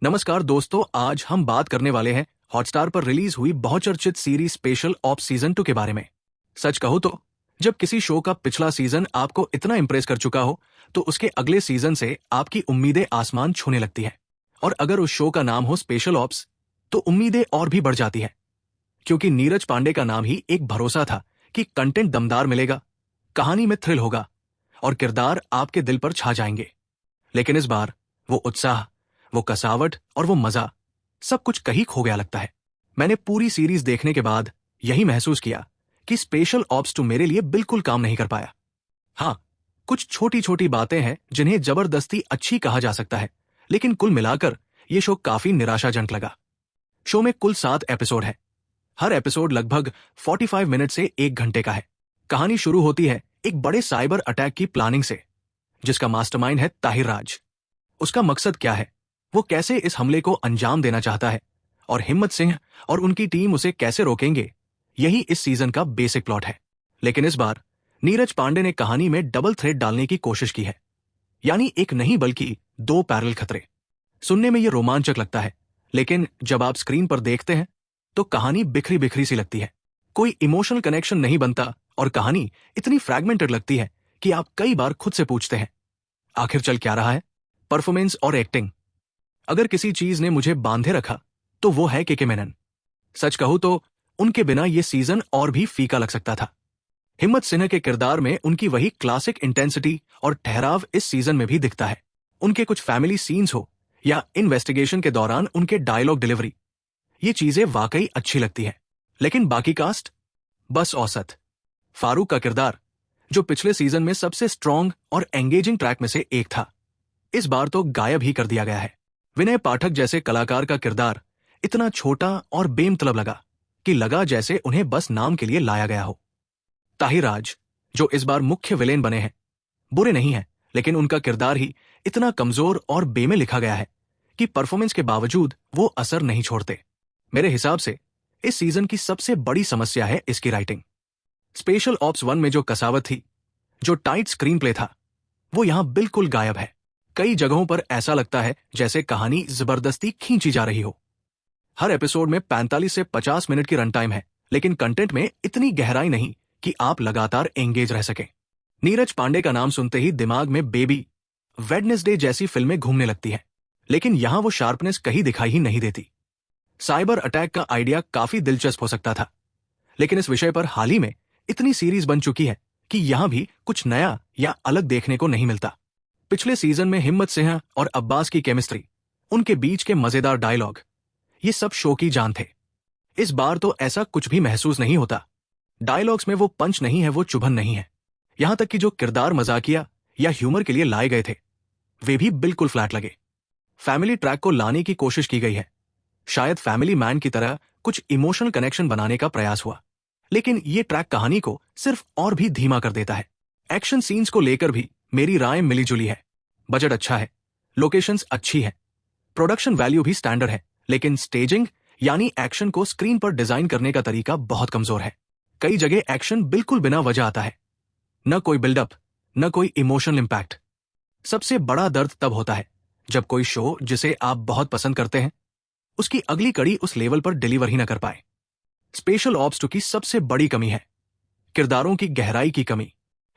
नमस्कार दोस्तों, आज हम बात करने वाले हैं हॉटस्टार पर रिलीज हुई बहुचर्चित सीरीज स्पेशल ऑप्स सीजन 2 के बारे में। सच कहूं तो जब किसी शो का पिछला सीजन आपको इतना इंप्रेस कर चुका हो तो उसके अगले सीजन से आपकी उम्मीदें आसमान छूने लगती हैं। और अगर उस शो का नाम हो स्पेशल ऑप्स तो उम्मीदें और भी बढ़ जाती हैं, क्योंकि नीरज पांडे का नाम ही एक भरोसा था कि कंटेंट दमदार मिलेगा, कहानी में थ्रिल होगा और किरदार आपके दिल पर छा जाएंगे। लेकिन इस बार वो उत्साह, वो कसावट और वो मजा सब कुछ कहीं खो गया लगता है। मैंने पूरी सीरीज देखने के बाद यही महसूस किया कि स्पेशल ऑप्स 2 मेरे लिए बिल्कुल काम नहीं कर पाया। हाँ, कुछ छोटी छोटी बातें हैं जिन्हें जबरदस्ती अच्छी कहा जा सकता है, लेकिन कुल मिलाकर ये शो काफी निराशाजनक लगा। शो में कुल 7 एपिसोड है। हर एपिसोड लगभग 45 मिनट से 1 घंटे का है। कहानी शुरू होती है एक बड़े साइबर अटैक की प्लानिंग से, जिसका मास्टरमाइंड है ताहिर राज। उसका मकसद क्या है, वो कैसे इस हमले को अंजाम देना चाहता है और हिम्मत सिंह और उनकी टीम उसे कैसे रोकेंगे, यही इस सीजन का बेसिक प्लॉट है। लेकिन इस बार नीरज पांडे ने कहानी में डबल थ्रेड डालने की कोशिश की है, यानी एक नहीं बल्कि 2 पैरेलल खतरे। सुनने में ये रोमांचक लगता है, लेकिन जब आप स्क्रीन पर देखते हैं तो कहानी बिखरी बिखरी सी लगती है। कोई इमोशनल कनेक्शन नहीं बनता और कहानी इतनी फ्रैगमेंटेड लगती है कि आप कई बार खुद से पूछते हैं, आखिर चल क्या रहा है। परफॉर्मेंस और एक्टिंग, अगर किसी चीज ने मुझे बांधे रखा तो वो है के मेनन। सच कहूं तो उनके बिना ये सीजन और भी फीका लग सकता था। हिम्मत सिन्हा के किरदार में उनकी वही क्लासिक इंटेंसिटी और ठहराव इस सीजन में भी दिखता है। उनके कुछ फैमिली सीन्स हो या इन्वेस्टिगेशन के दौरान उनके डायलॉग डिलीवरी, ये चीजें वाकई अच्छी लगती है। लेकिन बाकी कास्ट बस औसत। फारूक का किरदार, जो पिछले सीजन में सबसे स्ट्रॉन्ग और एंगेजिंग ट्रैक में से एक था, इस बार तो गायब ही कर दिया गया है। विनय पाठक जैसे कलाकार का किरदार इतना छोटा और बेमतलब लगा कि लगा जैसे उन्हें बस नाम के लिए लाया गया हो। ताहिर राज, जो इस बार मुख्य विलेन बने हैं, बुरे नहीं हैं, लेकिन उनका किरदार ही इतना कमजोर और बेमेल लिखा गया है कि परफॉर्मेंस के बावजूद वो असर नहीं छोड़ते। मेरे हिसाब से इस सीजन की सबसे बड़ी समस्या है इसकी राइटिंग। स्पेशल ऑप्स 1 में जो कसावत थी, जो टाइट स्क्रीन प्ले था, वो यहां बिल्कुल गायब है। कई जगहों पर ऐसा लगता है जैसे कहानी जबरदस्ती खींची जा रही हो। हर एपिसोड में 45 से 50 मिनट की रन टाइम है, लेकिन कंटेंट में इतनी गहराई नहीं कि आप लगातार एंगेज रह सकें। नीरज पांडे का नाम सुनते ही दिमाग में बेबी, वेडनेसडे जैसी फिल्में घूमने लगती हैं, लेकिन यहां वो शार्पनेस कहीं दिखाई ही नहीं देती। साइबर अटैक का आइडिया काफी दिलचस्प हो सकता था, लेकिन इस विषय पर हाल ही में इतनी सीरीज बन चुकी है कि यहां भी कुछ नया या अलग देखने को नहीं मिलता। पिछले सीजन में हिम्मत सिंह और अब्बास की केमिस्ट्री, उनके बीच के मजेदार डायलॉग, ये सब शो की जान थे। इस बार तो ऐसा कुछ भी महसूस नहीं होता। डायलॉग्स में वो पंच नहीं है, वो चुभन नहीं है। यहां तक कि जो किरदार मजाकिया या ह्यूमर के लिए लाए गए थे, वे भी बिल्कुल फ्लैट लगे। फैमिली ट्रैक को लाने की कोशिश की गई है, शायद फैमिली मैन की तरह कुछ इमोशनल कनेक्शन बनाने का प्रयास हुआ, लेकिन ये ट्रैक कहानी को सिर्फ और भी धीमा कर देता है। एक्शन सीन्स को लेकर भी मेरी राय मिली जुली है। बजट अच्छा है, लोकेशंस अच्छी है, प्रोडक्शन वैल्यू भी स्टैंडर्ड है, लेकिन स्टेजिंग यानी एक्शन को स्क्रीन पर डिजाइन करने का तरीका बहुत कमजोर है। कई जगह एक्शन बिल्कुल बिना वजह आता है, न कोई बिल्डअप, न कोई इमोशनल इंपैक्ट। सबसे बड़ा दर्द तब होता है जब कोई शो जिसे आप बहुत पसंद करते हैं, उसकी अगली कड़ी उस लेवल पर डिलीवर ही न कर पाए। स्पेशल ऑप्स 2 की सबसे बड़ी कमी है किरदारों की गहराई की कमी।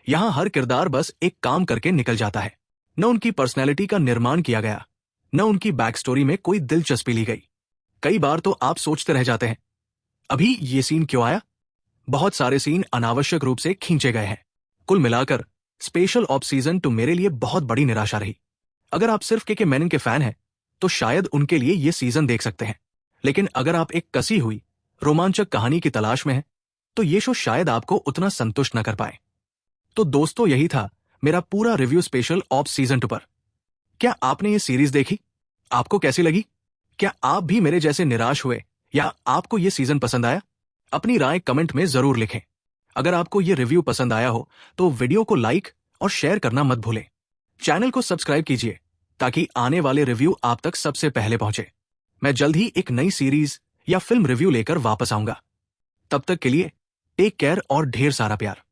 यहां हर किरदार बस एक काम करके निकल जाता है। न उनकी पर्सनैलिटी का निर्माण किया गया, न उनकी बैक स्टोरी में कोई दिलचस्पी ली गई। कई बार तो आप सोचते रह जाते हैं, अभी ये सीन क्यों आया। बहुत सारे सीन अनावश्यक रूप से खींचे गए हैं। कुल मिलाकर स्पेशल ऑप्स सीजन 2 मेरे लिए बहुत बड़ी निराशा रही। अगर आप सिर्फ के मेनन के फैन हैं तो शायद उनके लिए ये सीजन देख सकते हैं, लेकिन अगर आप एक कसी हुई रोमांचक कहानी की तलाश में हैं तो ये शो शायद आपको उतना संतुष्ट न कर पाए। तो दोस्तों, यही था मेरा पूरा रिव्यू स्पेशल ऑप्स सीजन 2 पर। क्या आपने ये सीरीज देखी? आपको कैसी लगी? क्या आप भी मेरे जैसे निराश हुए या आपको ये सीजन पसंद आया? अपनी राय कमेंट में जरूर लिखें। अगर आपको ये रिव्यू पसंद आया हो तो वीडियो को लाइक और शेयर करना मत भूलें। चैनल को सब्सक्राइब कीजिए ताकि आने वाले रिव्यू आप तक सबसे पहले पहुंचे। मैं जल्द ही एक नई सीरीज या फिल्म रिव्यू लेकर वापस आऊंगा। तब तक के लिए टेक केयर और ढेर सारा प्यार।